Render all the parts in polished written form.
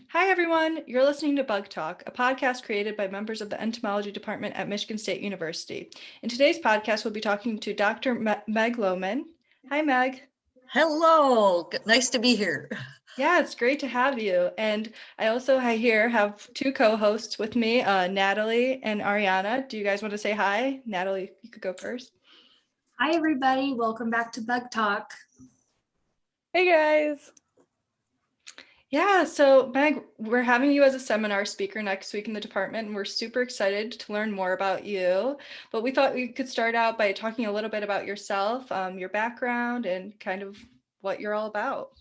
Hi, everyone. You're listening to Bug Talk, a podcast created by members of the entomology department at Michigan State University. In today's podcast, we'll be talking to Dr. Meg Lowman. Hi, Meg. Hello, nice to be here. Yeah, it's great to have you. And I also have two co-hosts with me, Natalie and Ariana. Do you guys want to say hi? Natalie, you could go first. Hi, everybody. Welcome back to Bug Talk. Hey, guys. Yeah, so Meg, we're having you as a seminar speaker next week in the department, and we're super excited to learn more about you. But we thought we could start out by talking a little bit about yourself, your background, and kind of what you're all about.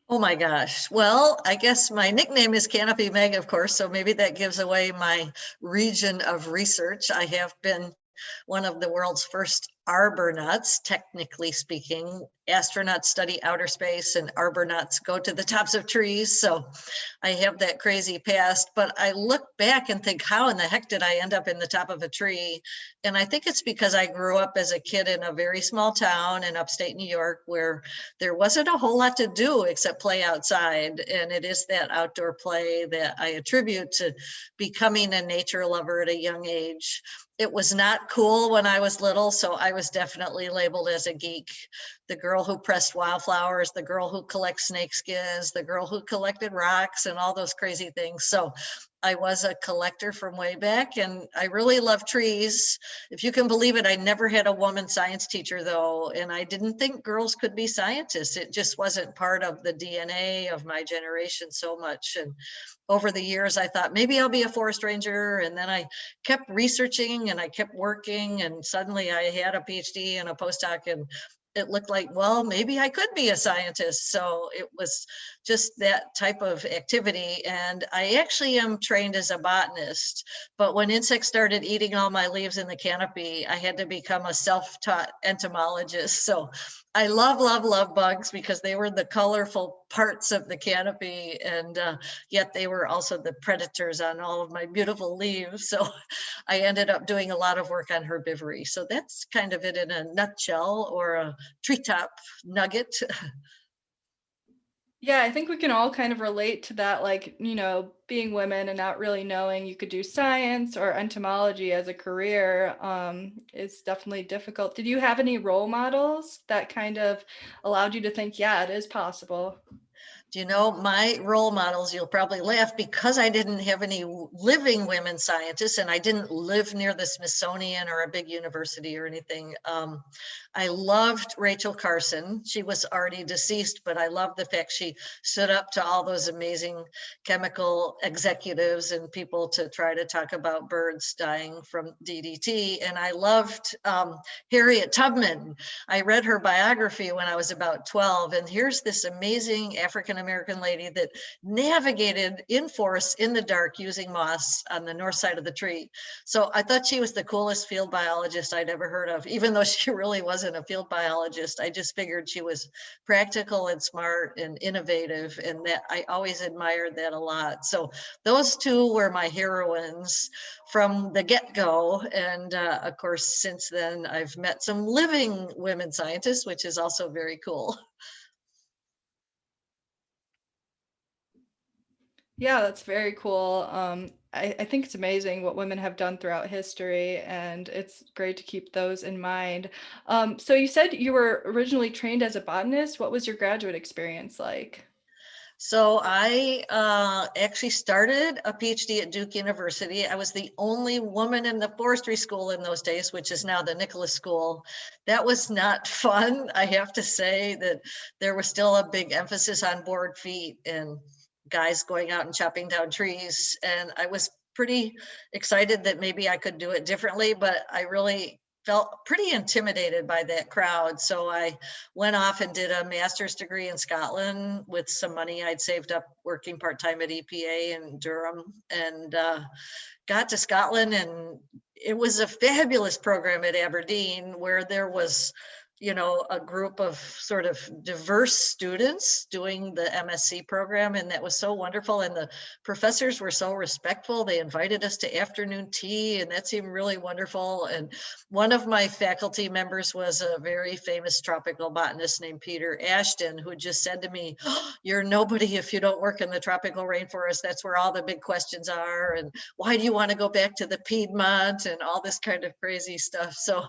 Oh my gosh. Well, I guess my nickname is Canopy Meg, of course, so maybe that gives away my region of research. I have been one of the world's first arbonauts, technically speaking. Astronauts study outer space and arbonauts go to the tops of trees. So I have that crazy past, but I look back and think, how in the heck did I end up in the top of a tree? And I think it's because I grew up as a kid in a very small town in upstate New York where there wasn't a whole lot to do except play outside. And it is that outdoor play that I attribute to becoming a nature lover at a young age. It was not cool when I was little, so I was definitely labeled as a geek. The girl who pressed wildflowers, the girl who collects snake skins, the girl who collected rocks and all those crazy things. So I was a collector from way back, and I really love trees. If you can believe it, I never had a woman science teacher though, and I didn't think girls could be scientists. It just wasn't part of the DNA of my generation so much. And over the years, I thought maybe I'll be a forest ranger. And then I kept researching and I kept working. And suddenly I had a PhD and a postdoc, and it looked like, well, maybe I could be a scientist. So it was just that type of activity. And I actually am trained as a botanist. But when insects started eating all my leaves in the canopy, I had to become a self-taught entomologist. So I love bugs because they were the colorful parts of the canopy, and yet they were also the predators on all of my beautiful leaves. So I ended up doing a lot of work on herbivory. So that's kind of it in a nutshell, or a treetop nugget. Yeah, I think we can all kind of relate to that, like, being women and not really knowing you could do science or entomology as a career is definitely difficult. Did you have any role models that kind of allowed you to think, yeah, it is possible? You know, my role models, you'll probably laugh, because I didn't have any living women scientists and I didn't live near the Smithsonian or a big university or anything. I loved Rachel Carson. She was already deceased, but I loved the fact she stood up to all those amazing chemical executives and people to try to talk about birds dying from DDT. And I loved Harriet Tubman. I read her biography when I was about 12, and here's this amazing African-American lady that navigated in forests in the dark using moss on the north side of the tree. So I thought she was the coolest field biologist I'd ever heard of, even though she really wasn't a field biologist. I just figured she was practical and smart and innovative, and that I always admired that a lot. So those two were my heroines from the get-go. And of course, since then, I've met some living women scientists, which is also very cool. Yeah, that's very cool. I think it's amazing what women have done throughout history, and it's great to keep those in mind. So you said you were originally trained as a botanist. What was your graduate experience like? So I actually started a PhD at Duke University. I was the only woman in the forestry school in those days, which is now the Nicholas School. That was not fun. I have to say that there was still a big emphasis on board feet and guys going out and chopping down trees. And I was pretty excited that maybe I could do it differently, but I really felt pretty intimidated by that crowd. So I went off and did a master's degree in Scotland with some money I'd saved up working part-time at EPA in Durham, and got to Scotland, and it was a fabulous program at Aberdeen where there was you know, a group of sort of diverse students doing the MSc program, and that was so wonderful. And the professors were so respectful. They invited us to afternoon tea, and that seemed really wonderful. And one of my faculty members was a very famous tropical botanist named Peter Ashton, who just said to me, "Oh, you're nobody if you don't work in the tropical rainforest. That's where all the big questions are. And why do you want to go back to the Piedmont?" and all this kind of crazy stuff. So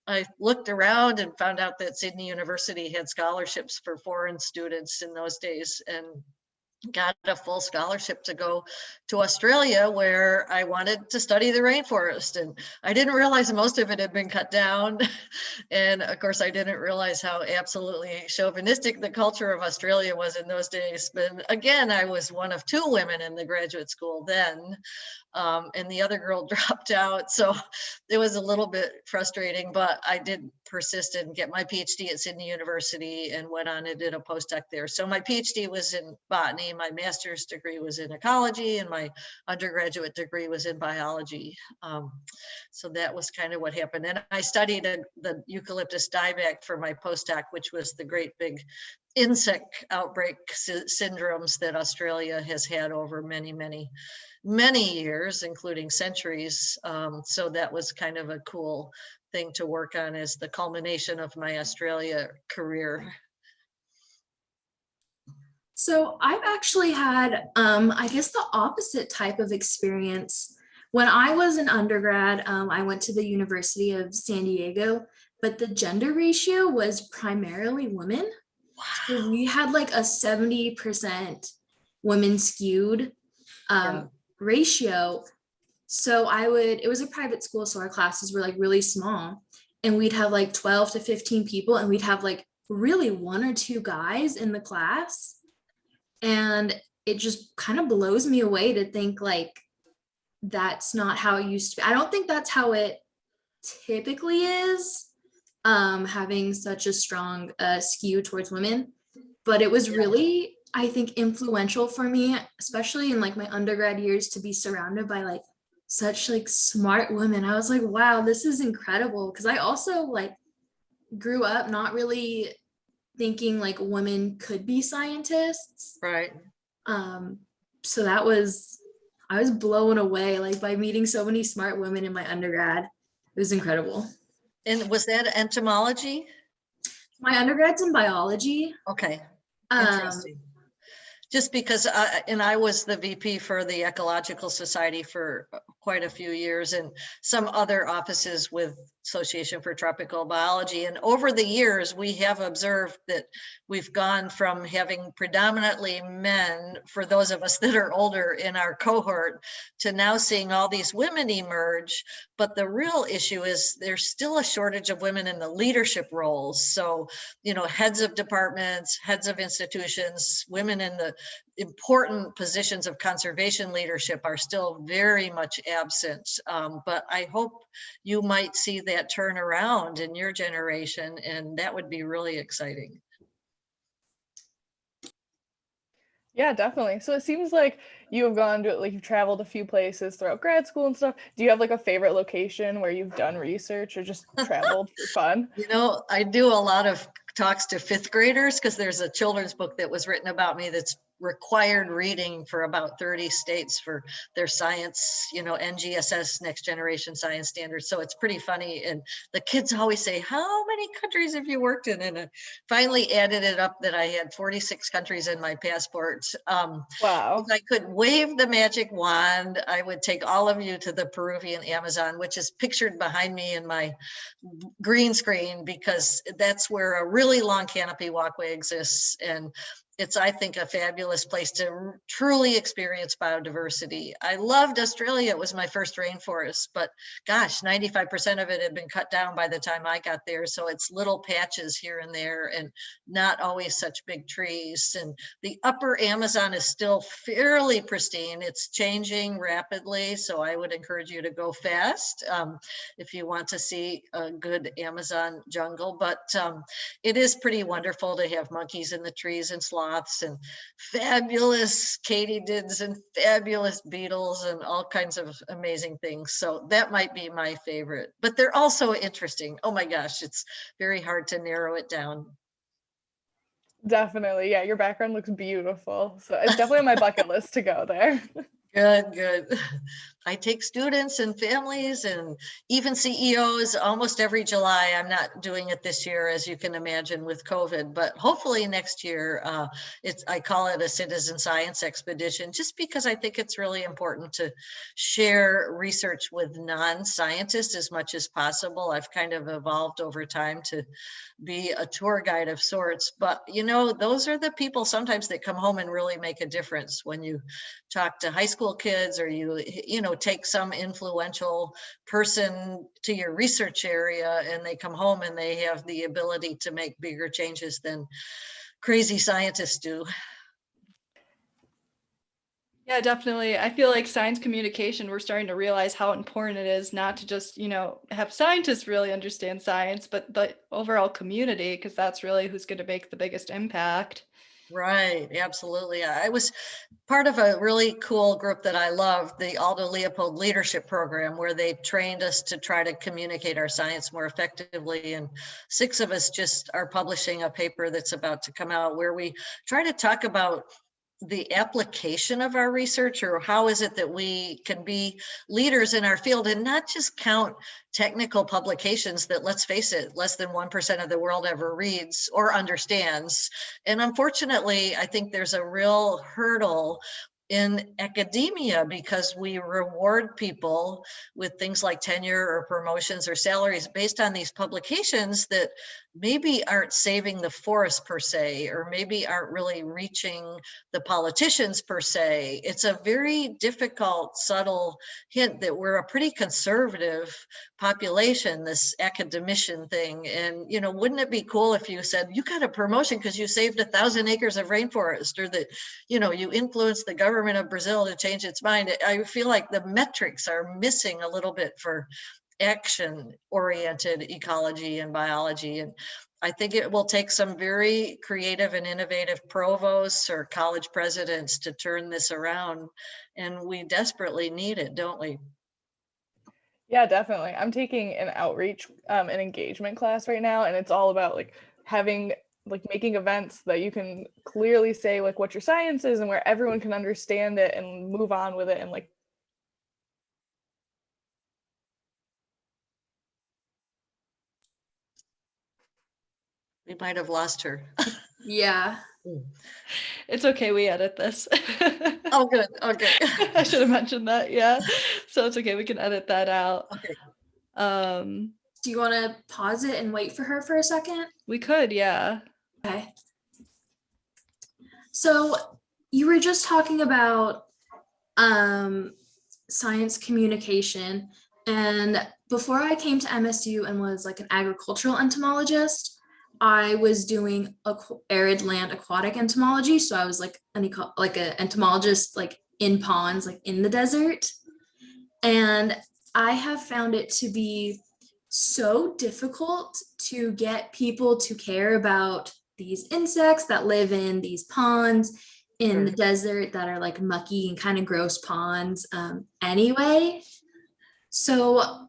I looked around and found out that Sydney University had scholarships for foreign students in those days, and got a full scholarship to go to Australia, where I wanted to study the rainforest. And I didn't realize most of it had been cut down. And of course, I didn't realize how absolutely chauvinistic the culture of Australia was in those days. But again, I was one of two women in the graduate school then. And the other girl dropped out. So it was a little bit frustrating, but I did persist and get my PhD at Sydney University and went on and did a postdoc there. So my PhD was in botany, my master's degree was in ecology, and my undergraduate degree was in biology. So that was kind of what happened. And I studied the eucalyptus dieback for my postdoc, which was the great big insect outbreak syndromes that Australia has had over many years, including centuries. So that was kind of a cool thing to work on as the culmination of my Australia career. So I've actually had, I guess, the opposite type of experience. When I was an undergrad, I went to the University of San Diego, but the gender ratio was primarily women. So we had like a 70% women skewed Yeah. ratio. So it was a private school, so our classes were like really small, and we'd have like 12 to 15 people, and we'd have like really one or two guys in the class. And it just kind of blows me away to think like that's not how it used to be. I don't think that's how it typically is, having such a strong skew towards women. But it was really, I think, influential for me, especially in like my undergrad years, to be surrounded by like such like smart women. I was like, wow, this is incredible. Because I also like grew up not really thinking like women could be scientists. Right. So I was blown away like by meeting so many smart women in my undergrad. It was incredible. And was that entomology? My undergrad's in biology. Okay. Interesting. Just because I was the VP for the Ecological Society for quite a few years, and some other offices with Association for Tropical Biology. And over the years, we have observed that we've gone from having predominantly men, for those of us that are older in our cohort, to now seeing all these women emerge. But the real issue is there's still a shortage of women in the leadership roles. So, you know, heads of departments, heads of institutions, women in the important positions of conservation leadership are still very much absent. But I hope you might see that turn around in your generation, and that would be really exciting. Yeah, definitely. So it seems like you have gone to, like, you've traveled a few places throughout grad school and stuff. Do you have like a favorite location where you've done research or just traveled for fun? You know, I do a lot of talks to fifth graders because there's a children's book that was written about me that's required reading for about 30 states for their science, you know, NGSS, Next Generation Science Standards. So it's pretty funny. And the kids always say, how many countries have you worked in? And I finally added it up that I had 46 countries in my passport. Wow. If I could wave the magic wand, I would take all of you to the Peruvian Amazon, which is pictured behind me in my green screen, because that's where a really long canopy walkway exists. And it's, I think, a fabulous place to truly experience biodiversity. I loved Australia. It was my first rainforest, but gosh, 95% of it had been cut down by the time I got there. So it's little patches here and there and not always such big trees. And the upper Amazon is still fairly pristine. It's changing rapidly. So I would encourage you to go fast if you want to see a good Amazon jungle. But it is pretty wonderful to have monkeys in the trees and sloths moths and fabulous katydids and fabulous beetles and all kinds of amazing things. So that might be my favorite, but they're also interesting. Oh my gosh, it's very hard to narrow it down. Definitely. Yeah, your background looks beautiful. So it's definitely on my bucket list to go there. Good, good. I take students and families and even CEOs almost every July. I'm not doing it this year, as you can imagine, with COVID, but hopefully next year, I call it a citizen science expedition, just because I think it's really important to share research with non-scientists as much as possible. I've kind of evolved over time to be a tour guide of sorts, but you know, those are the people sometimes that come home and really make a difference. When you talk to high school kids, or you know, take some influential person to your research area and they come home and they have the ability to make bigger changes than crazy scientists do. Yeah, definitely. I feel like science communication, we're starting to realize how important it is not to just, have scientists really understand science, but the overall community, because that's really who's going to make the biggest impact. Right, absolutely. I was part of a really cool group that I love, the Aldo Leopold Leadership Program, where they trained us to try to communicate our science more effectively. And 6 of us just are publishing a paper that's about to come out where we try to talk about the application of our research, or how is it that we can be leaders in our field and not just count technical publications that, let's face it, less than 1% of the world ever reads or understands. And unfortunately, I think there's a real hurdle in academia because we reward people with things like tenure or promotions or salaries based on these publications that maybe aren't saving the forest per se, or maybe aren't really reaching the politicians per se. It's a very difficult, subtle hint that we're a pretty conservative population, this academician thing. And, you know, wouldn't it be cool if you said, you got a promotion because you saved 1,000 acres of rainforest, or that, you know, you influenced the government of Brazil to change its mind? I feel like the metrics are missing a little bit for action-oriented ecology and biology. And I think it will take some very creative and innovative provosts or college presidents to turn this around. And we desperately need it, don't we? Yeah, definitely. I'm taking an outreach and engagement class right now, and it's all about making events that you can clearly say like what your science is and where everyone can understand it and move on with it, and like We might have lost her. Yeah. It's okay, we edit this. Oh, good. Okay. I should have mentioned that. Yeah. So it's okay, we can edit that out. Okay. Do you want to pause it and wait for her for a second? We could, yeah. Okay. So you were just talking about science communication, and before I came to MSU and was like an agricultural entomologist, I was doing arid land aquatic entomology. So I was like an entomologist, like in ponds, like in the desert. And I have found it to be so difficult to get people to care about these insects that live in these ponds in the desert, that are like mucky and kind of gross ponds anyway. So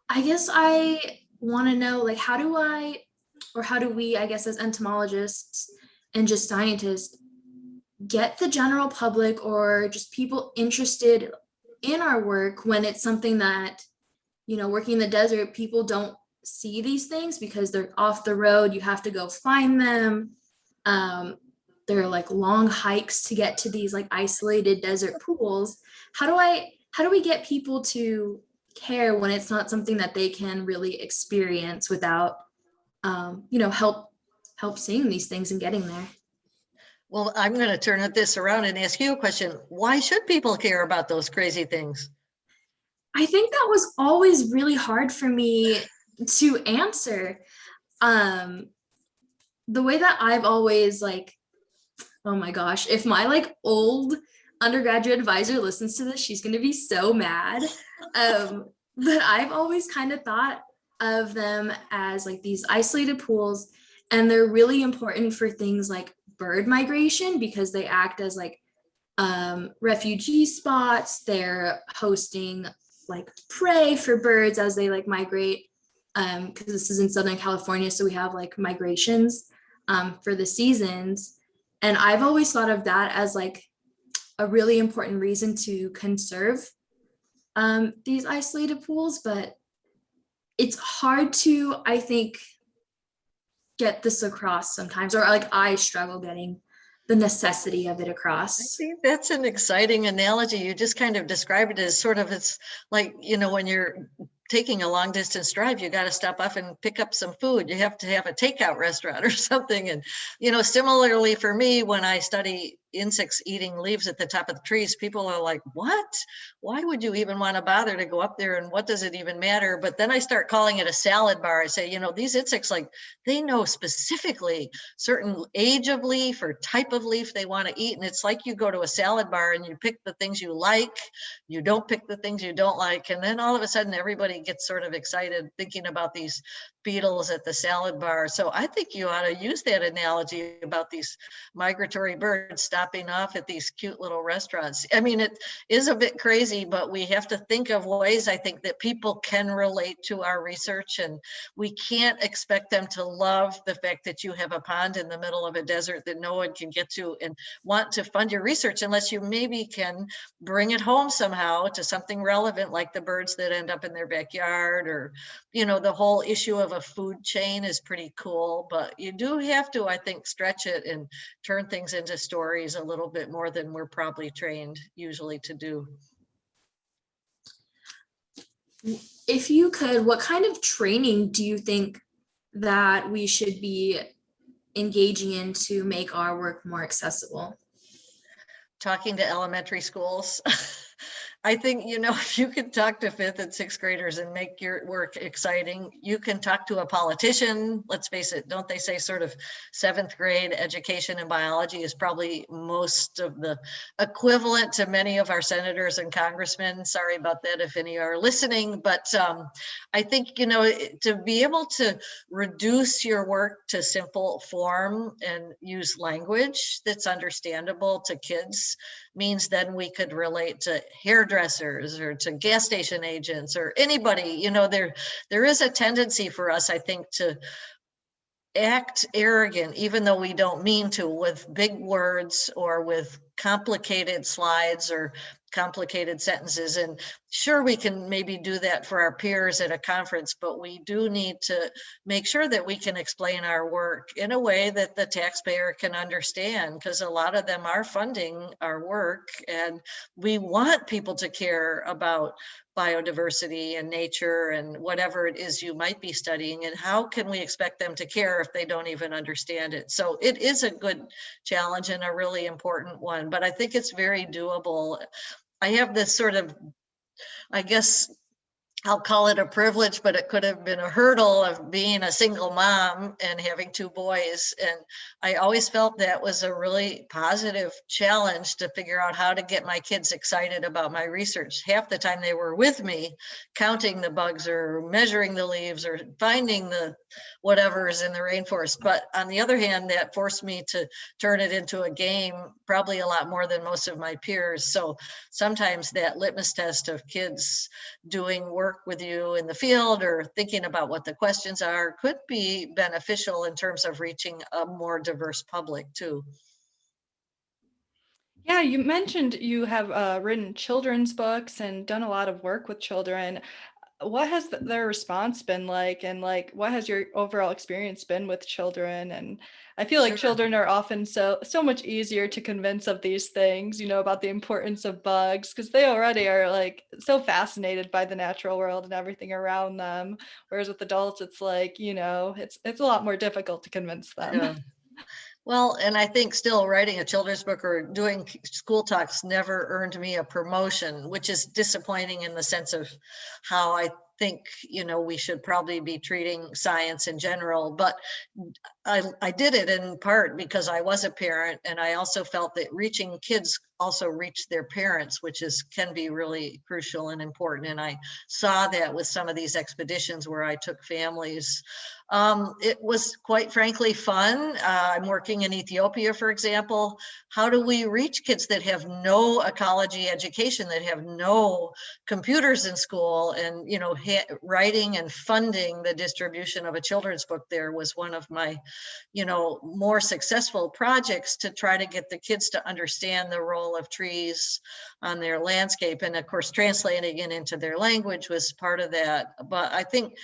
I guess I want to know, like, how do we, I guess, as entomologists and just scientists, get the general public or just people interested in our work when it's something that, working in the desert, people don't see these things because they're off the road. You have to go find them. They're like long hikes to get to these like isolated desert pools. How do we get people to care when it's not something that they can really experience without, help seeing these things and getting there? Well, I'm going to turn this around and ask you a question. Why should people care about those crazy things? I think that was always really hard for me to answer. The way that I've always oh my gosh, if my old undergraduate advisor listens to this, she's going to be so mad. But I've always kind of thought of them as these isolated pools, and they're really important for things like bird migration because they act as like refugee spots. They're hosting like prey for birds as they like migrate, because this is in Southern California, so we have like migrations for the seasons. And I've always thought of that as like a really important reason to conserve these isolated pools, but it's hard to, I think, get this across sometimes, or like I struggle getting the necessity of it I across. think that's an exciting analogy. You just kind of described it as sort of, it's like, you know, when you're taking a long distance drive, you got to stop off and pick up some food. You have to have a takeout restaurant or something. And, you know, similarly for me, when I study insects eating leaves at the top of the trees, people are like, what? Why would you even want to bother to go up there? And what does it even matter? But then I start calling it a salad bar. I say, you know, these insects, like, they know specifically certain age of leaf or type of leaf they want to eat. And it's like you go to a salad bar and you pick the things you like, you don't pick the things you don't like. And then all of a sudden everybody gets sort of excited thinking about these beetles at the salad bar. So I think you ought to use that analogy about these migratory birds stopping off at these cute little restaurants. I mean, it is a bit crazy, but we have to think of ways, I think, that people can relate to our research, and we can't expect them to love the fact that you have a pond in the middle of a desert that no one can get to and want to fund your research unless you maybe can bring it home somehow to something relevant, like the birds that end up in their backyard, or, you know, the whole issue of a food chain is pretty cool, but you do have to, I think, stretch it and turn things into stories a little bit more than we're probably trained usually to do. If you could, what kind of training do you think that we should be engaging in to make our work more accessible? Talking to elementary schools. I think, you know, if you can talk to 5th and 6th graders and make your work exciting, you can talk to a politician. Let's face it, don't they say sort of 7th grade education in biology is probably most of the equivalent to many of our senators and congressmen. Sorry about that if any are listening, but I think, you know, to be able to reduce your work to simple form and use language that's understandable to kids means then we could relate to hairdressers or to gas station agents or anybody. You know, there is a tendency for us, I think, to act arrogant, even though we don't mean to, with big words or with complicated slides or complicated sentences. And sure, we can maybe do that for our peers at a conference, but we do need to make sure that we can explain our work in a way that the taxpayer can understand, because a lot of them are funding our work, and we want people to care about biodiversity and nature and whatever it is you might be studying. And how can we expect them to care if they don't even understand it? So it is a good challenge and a really important one, but I think it's very doable. I have this sort of, I guess I'll call it a privilege, but it could have been a hurdle of being a single mom and having 2 boys. And I always felt that was a really positive challenge to figure out how to get my kids excited about my research. Half the time they were with me, counting the bugs or measuring the leaves or finding the whatever is in the rainforest. But on the other hand, that forced me to turn it into a game, probably a lot more than most of my peers. So sometimes that litmus test of kids doing work with you in the field or thinking about what the questions are could be beneficial in terms of reaching a more diverse public too. Yeah, you mentioned you have written children's books and done a lot of work with children. What has their response been like, and like what has your overall experience been with children? And I feel like Sure. children are often so much easier to convince of these things, you know, about the importance of bugs, because they already are like so fascinated by the natural world and everything around them, whereas with adults it's like, you know, it's a lot more difficult to convince them. Yeah. Well, and I think still writing a children's book or doing school talks never earned me a promotion, which is disappointing in the sense of how I think, we should probably be treating science in general, but I did it in part because I was a parent, and I also felt that reaching kids also reach their parents, which can be really crucial and important. And I saw that with some of these expeditions where I took families. It was quite frankly fun. I'm working in Ethiopia, for example. How do we reach kids that have no ecology education, that have no computers in school? And, writing and funding the distribution of a children's book there was one of my, more successful projects to try to get the kids to understand the role of trees on their landscape. And of course, translating it into their language was part of that. But I think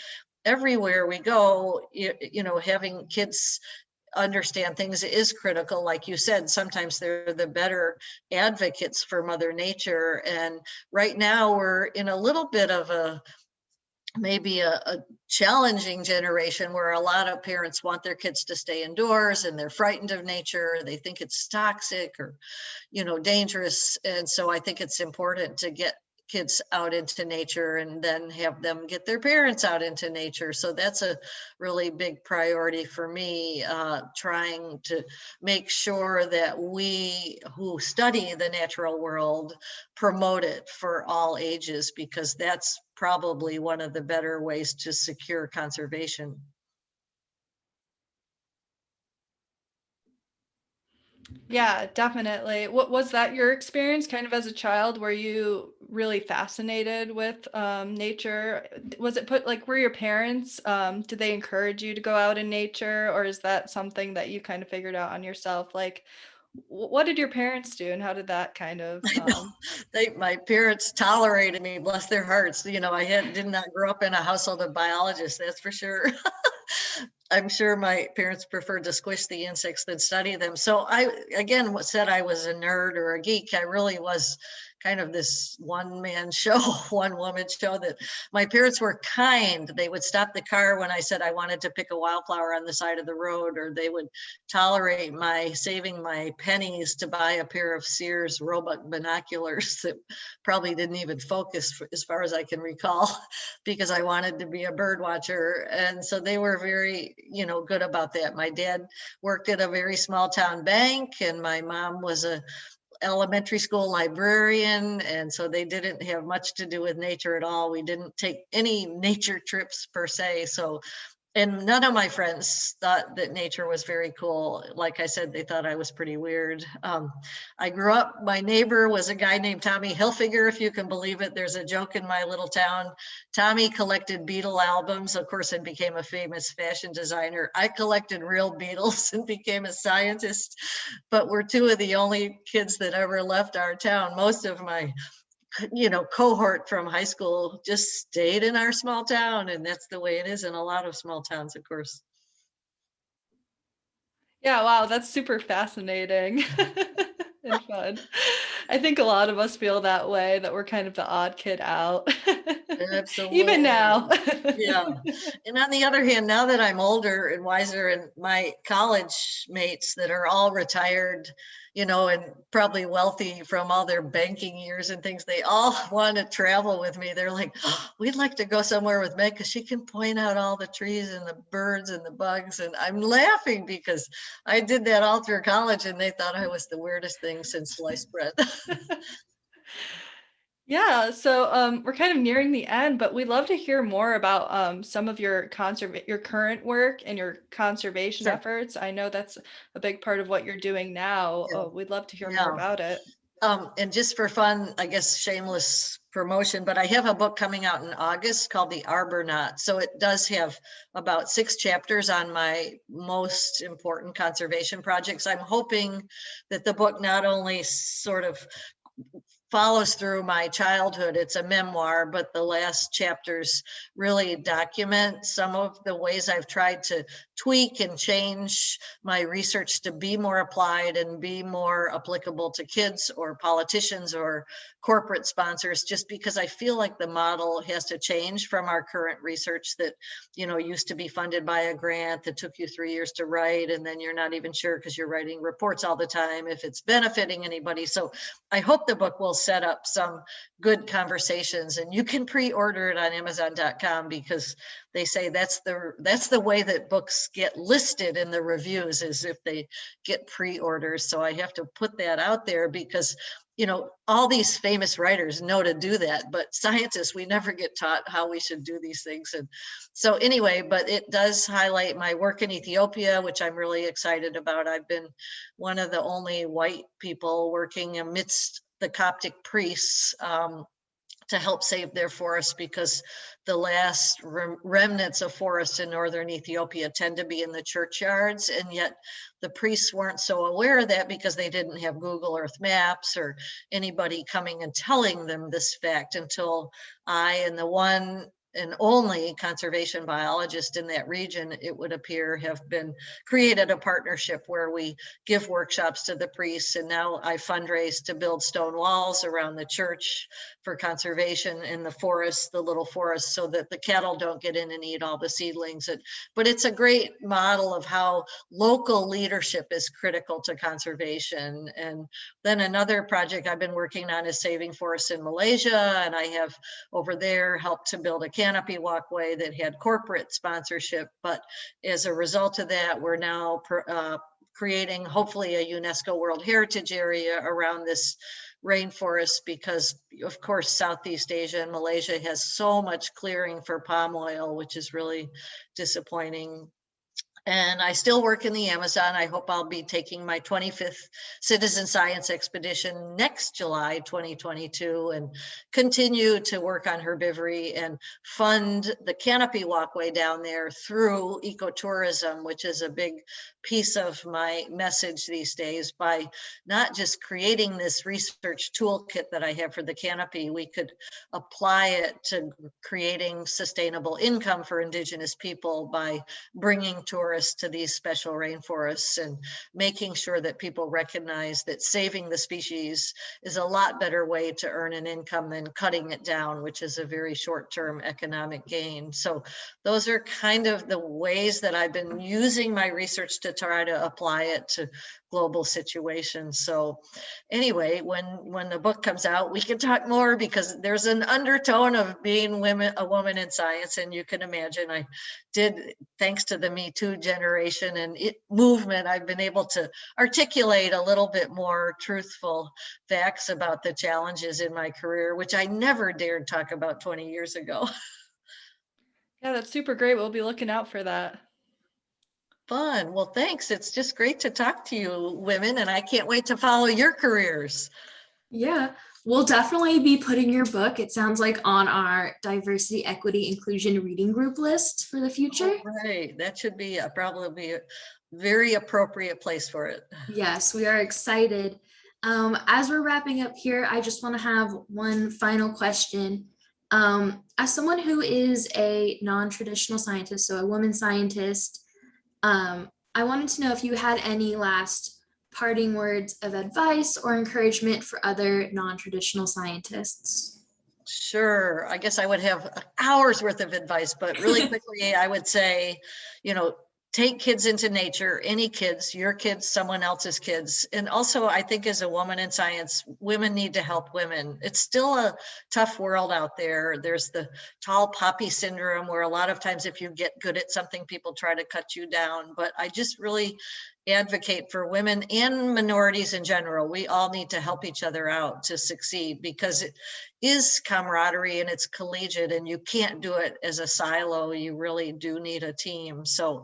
everywhere we go, having kids understand things is critical. Like you said, sometimes they're the better advocates for Mother Nature. And right now we're in a little bit of maybe a challenging generation where a lot of parents want their kids to stay indoors, and they're frightened of nature. They think it's toxic or, dangerous. And so I think it's important to get kids out into nature and then have them get their parents out into nature. So that's a really big priority for me, trying to make sure that we who study the natural world promote it for all ages, because that's probably one of the better ways to secure conservation. Yeah, definitely. What was that your experience kind of as a child? Were you really fascinated with nature? Was it were your parents, did they encourage you to go out in nature, or is that something that you kind of figured out on yourself? Like, what did your parents do, and how did that kind of My parents tolerated me, bless their hearts. I did not grow up in a household of biologists, that's for sure. I'm sure my parents preferred to squish the insects than study them. So I, again, said I was a nerd or a geek. I really was kind of this one-man show, one-woman show. That my parents were kind. They would stop the car when I said I wanted to pick a wildflower on the side of the road, or they would tolerate my saving my pennies to buy a pair of Sears Roebuck binoculars that probably didn't even focus as far as I can recall, because I wanted to be a bird watcher. And so they were very, good about that. My dad worked at a very small town bank, and my mom was a elementary school librarian, and so they didn't have much to do with nature at all. We didn't take any nature trips per se. So, and none of my friends thought that nature was very cool. Like I said, they thought I was pretty weird. I grew up, my neighbor was a guy named Tommy Hilfiger, if you can believe it. There's a joke in my little town. Tommy collected Beatle albums, of course, and became a famous fashion designer. I collected real Beatles and became a scientist, but we're two of the only kids that ever left our town. Most of my cohort from high school just stayed in our small town, and that's the way it is in a lot of small towns, of course. Yeah, wow, that's super fascinating and fun. I think a lot of us feel that way, that we're kind of the odd kid out. Absolutely. Even now. Yeah. And on the other hand, now that I'm older and wiser, and my college mates that are all retired, and probably wealthy from all their banking years and things, they all want to travel with me. They're like, oh, we'd like to go somewhere with Meg because she can point out all the trees and the birds and the bugs. And I'm laughing because I did that all through college, and they thought I was the weirdest thing since sliced bread. Yeah, so we're kind of nearing the end, but we'd love to hear more about some of your current work and your conservation Sure. efforts. I know that's a big part of what you're doing now. Yeah. We'd love to hear more about it. And just for fun, I guess shameless promotion, but I have a book coming out in August called The Arbornaut. So it does have about 6 chapters on my most important conservation projects. I'm hoping that the book not only sort of follows through my childhood. It's a memoir, but the last chapters really document some of the ways I've tried to tweak and change my research to be more applied and be more applicable to kids or politicians or corporate sponsors, just because I feel like the model has to change from our current research that, used to be funded by a grant that took you 3 years to write, and then you're not even sure because you're writing reports all the time if it's benefiting anybody. So I hope the book will set up some good conversations, and you can pre-order it on Amazon.com because they say that's the way that books get listed in the reviews, is if they get pre-orders. So I have to put that out there because, you know, all these famous writers know to do that, but scientists, we never get taught how we should do these things. And so anyway, but it does highlight my work in Ethiopia, which I'm really excited about. I've been one of the only white people working amidst the Coptic priests to help save their forests, because the last remnants of forests in northern Ethiopia tend to be in the churchyards, and yet the priests weren't so aware of that because they didn't have Google Earth maps or anybody coming and telling them this fact until I and the one and only conservation biologist in that region, it would appear, have been created a partnership where we give workshops to the priests. And now I fundraise to build stone walls around the church for conservation in the forest, the little forest, so that the cattle don't get in and eat all the seedlings. But it's a great model of how local leadership is critical to conservation. And then another project I've been working on is saving forests in Malaysia. And I have over there helped to build a Canopy walkway that had corporate sponsorship. But as a result of that, we're now creating hopefully a UNESCO World Heritage Area around this rainforest, because of course Southeast Asia and Malaysia has so much clearing for palm oil, which is really disappointing. And I still work in the Amazon. I hope I'll be taking my 25th citizen science expedition next July 2022 and continue to work on herbivory and fund the Canopy walkway down there through ecotourism, which is a big piece of my message these days. By not just creating this research toolkit that I have for the Canopy, we could apply it to creating sustainable income for Indigenous people by bringing tourists to these special rainforests and making sure that people recognize that saving the species is a lot better way to earn an income than cutting it down, which is a very short-term economic gain. So those are kind of the ways that I've been using my research to try to apply it to global situations. So anyway, when the book comes out, we can talk more, because there's an undertone of being a woman in science. And you can imagine I did, thanks to the Me Too generation and movement, I've been able to articulate a little bit more truthful facts about the challenges in my career, which I never dared talk about 20 years ago. Yeah, that's super great. We'll be looking out for that. Fun. Well, thanks. It's just great to talk to you women, and I can't wait to follow your careers. Yeah, we'll definitely be putting your book, it sounds like, on our diversity, equity, inclusion reading group list for the future. Oh, right. That should be probably be a very appropriate place for it. Yes, we are excited. As we're wrapping up here, I just want to have one final question. As someone who is a non-traditional scientist, so a woman scientist, I wanted to know if you had any last parting words of advice or encouragement for other non-traditional scientists. Sure. I guess I would have hours worth of advice, but really quickly, I would say, you know, take kids into nature, any kids, your kids, someone else's kids. And also, I think as a woman in science, women need to help women. It's still a tough world out there. There's the tall poppy syndrome, where a lot of times if you get good at something, people try to cut you down. But I just really advocate for women and minorities in general. We all need to help each other out to succeed, because it is camaraderie and it's collegiate, and you can't do it as a silo. You really do need a team. So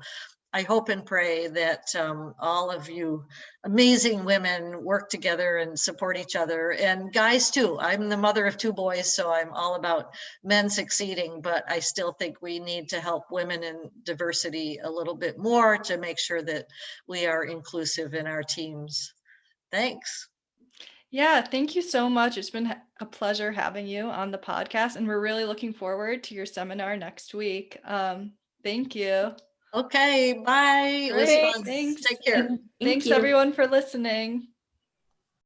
I hope and pray that all of you amazing women work together and support each other, and guys too. I'm the mother of 2 boys, so I'm all about men succeeding, but I still think we need to help women in diversity a little bit more to make sure that we are inclusive in our teams. Thanks. Yeah, thank you so much. It's been a pleasure having you on the podcast, and we're really looking forward to your seminar next week. Thank you. Okay, bye. It was Great, fun. thanks. Take care. Thanks you. everyone for listening.